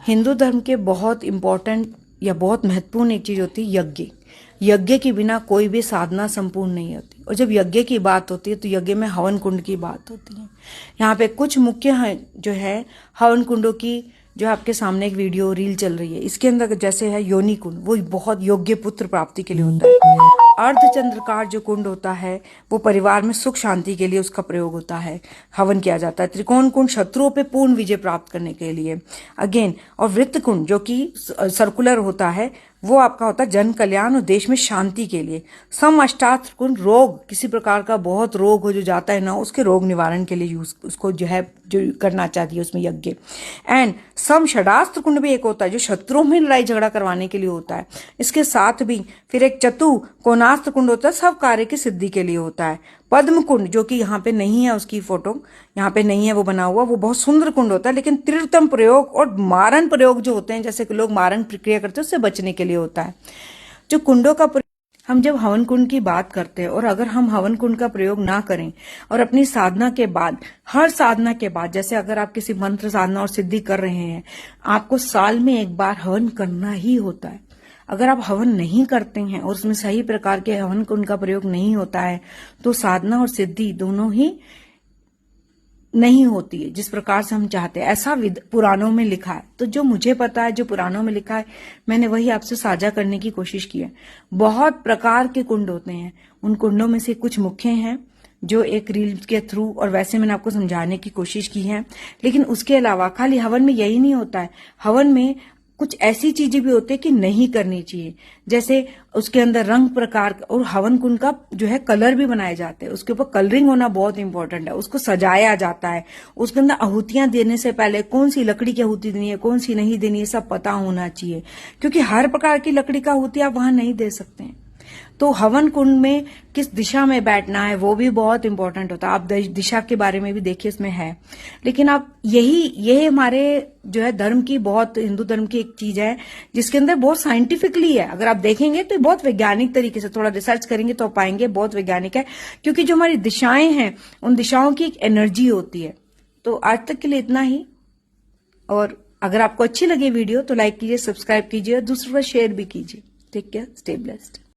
हिंदू धर्म के बहुत इम्पोर्टेंट या बहुत महत्वपूर्ण एक चीज होती है यज्ञ। यज्ञ के बिना कोई भी साधना संपूर्ण नहीं होती। और जब यज्ञ की बात होती है तो यज्ञ में हवन कुंड की बात होती है। यहाँ पे कुछ मुख्य है जो है हवन कुंडों की, जो आपके सामने एक वीडियो रील चल रही है, इसके अंदर जैसे है योनि कुंड, वो बहुत योग्य पुत्र प्राप्ति के लिए होता है। अर्धचंद्रकार जो कुंड होता है वो परिवार में सुख शांति के लिए उसका प्रयोग होता है, हवन किया जाता है। त्रिकोण कुंड शत्रुओं पे पूर्ण विजय प्राप्त करने के लिए अगेन। और वृत्त कुंड जो कि सर्कुलर होता है वो आपका होता है जन कल्याण और देश में शांति के लिए। सम अष्टास्त्र कुंड रोग, किसी प्रकार का बहुत रोग हो जो जाता है ना, उसके रोग निवारण के लिए यूज उसको जो है जो करना चाहती है उसमें यज्ञ। एंड सम षडास्त्र कुंड भी एक होता है जो शत्रुओं में लड़ाई झगड़ा करवाने के लिए होता है। इसके साथ भी फिर एक चतु कोणास्त्र कुंड होता है, सब कार्य की सिद्धि के लिए होता है। पद्म कुंड जो कि यहाँ पे नहीं है, उसकी फोटो यहाँ पे नहीं है वो बना हुआ, वो बहुत सुंदर कुंड होता है, लेकिन त्रितम प्रयोग और मारण प्रयोग जो होते हैं, जैसे कि लोग मारण प्रक्रिया करते हैं, उससे बचने के लिए होता है। जो कुंडों का हम जब हवन कुंड की बात करते हैं और अगर हम हवन कुंड का प्रयोग ना करें और अपनी साधना के बाद, हर साधना के बाद, जैसे अगर आप किसी मंत्र साधना और सिद्धि कर रहे हैं, आपको साल में एक बार हवन करना ही होता है। अगर आप हवन नहीं करते हैं और उसमें सही प्रकार के हवन कुंड का प्रयोग नहीं होता है तो साधना और सिद्धि दोनों ही नहीं होती है जिस प्रकार से हम चाहते हैं। ऐसा पुराणों में लिखा है। तो जो मुझे पता है, जो पुराणों में लिखा है, मैंने वही आपसे साझा करने की कोशिश की है। बहुत प्रकार के कुंड होते हैं, उन कुंडों में से कुछ मुख्य हैं जो एक रील के थ्रू और वैसे मैंने आपको समझाने की कोशिश की है। लेकिन उसके अलावा खाली हवन में यही नहीं होता है, हवन में कुछ ऐसी चीजें भी होती है कि नहीं करनी चाहिए। जैसे उसके अंदर रंग प्रकार और हवन कुंड का जो है कलर भी बनाए जाते हैं, उसके ऊपर कलरिंग होना बहुत इंपॉर्टेंट है। उसको सजाया जाता है, उसके अंदर आहुतियां देने से पहले कौन सी लकड़ी की आहुति देनी है, कौन सी नहीं देनी है, सब पता होना चाहिए, क्योंकि हर प्रकार की लकड़ी का आहुति आप वहां नहीं दे सकते हैं। तो हवन कुंड में किस दिशा में बैठना है वो भी बहुत इंपॉर्टेंट होता है। आप दिशा के बारे में भी देखिए, इसमें है। लेकिन आप यही हमारे जो है धर्म की, बहुत हिंदू धर्म की एक चीज है जिसके अंदर बहुत साइंटिफिकली है। अगर आप देखेंगे तो बहुत वैज्ञानिक तरीके से, थोड़ा रिसर्च करेंगे तो आप पाएंगे बहुत वैज्ञानिक है, क्योंकि जो हमारी दिशाएं हैं उन दिशाओं की एक एनर्जी होती है। तो आज तक के लिए इतना ही। और अगर आपको अच्छी लगी वीडियो तो लाइक कीजिए, सब्सक्राइब कीजिए और दूसरों को शेयर भी कीजिए। Take care, stay blessed.